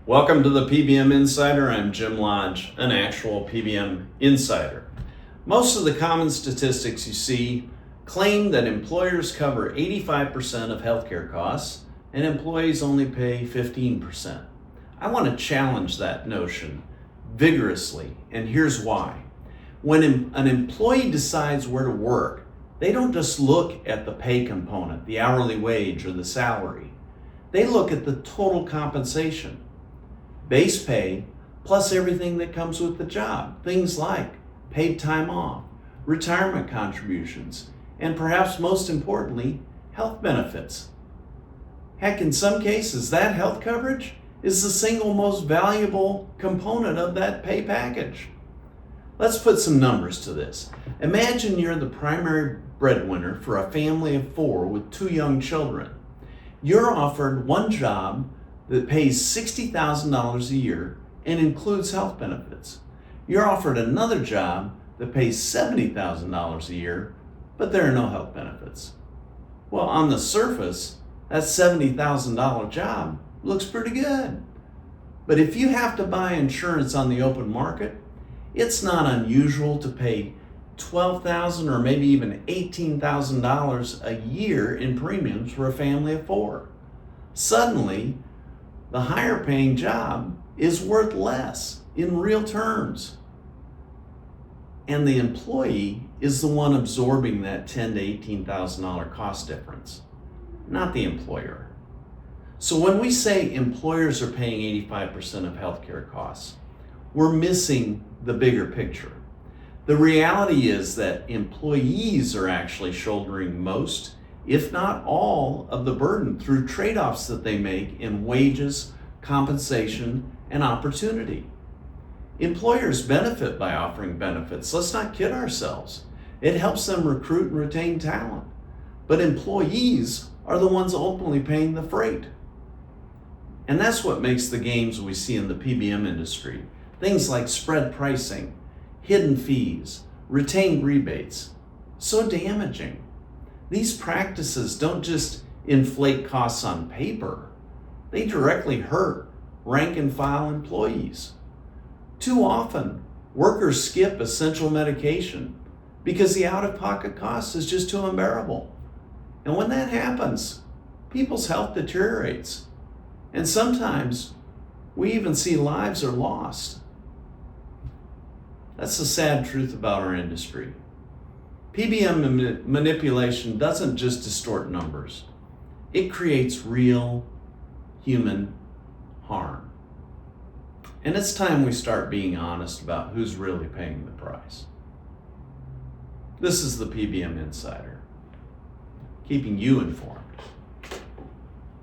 Welcome to the PBM Insider. I'm Jim Lodge, an actual PBM insider. Most of the common statistics you see claim that employers cover 85% of healthcare costs and employees only pay 15%. I want to challenge that notion vigorously, and here's why. When an employee decides where to work, they don't just look at the pay component, the hourly wage or the salary. They look at the total compensation. Base pay plus everything that comes with the job. Things like paid time off, retirement contributions, and perhaps most importantly, health benefits. Heck, in some cases, that health coverage is the single most valuable component of that pay package. Let's put some numbers to this. Imagine you're the primary breadwinner for a family of 4 with 2 young children. You're offered one job that pays $60,000 a year and includes health benefits. You're offered another job that pays $70,000 a year, but there are no health benefits. Well, on the surface, that $70,000 job looks pretty good. But if you have to buy insurance on the open market, it's not unusual to pay $12,000 or maybe even $18,000 a year in premiums for a family of 4. Suddenly, the higher paying job is worth less in real terms. And the employee is the one absorbing that $10,000 to $18,000 cost difference, not the employer. So when we say employers are paying 85% of healthcare costs, we're missing the bigger picture. The reality is that employees are actually shouldering most, if not all, of the burden through trade-offs that they make in wages, compensation, and opportunity. Employers benefit by offering benefits. Let's not kid ourselves. It helps them recruit and retain talent. But employees are the ones ultimately paying the freight. And that's what makes the games we see in the PBM industry, things like spread pricing, hidden fees, retained rebates, so damaging. These practices don't just inflate costs on paper, they directly hurt rank and file employees. Too often, workers skip essential medication because the out-of-pocket cost is just too unbearable. And when that happens, people's health deteriorates. And sometimes we even see lives are lost. That's the sad truth about our industry. PBM manipulation doesn't just distort numbers. It creates real human harm. And it's time we start being honest about who's really paying the price. This is the PBM Insider, keeping you informed.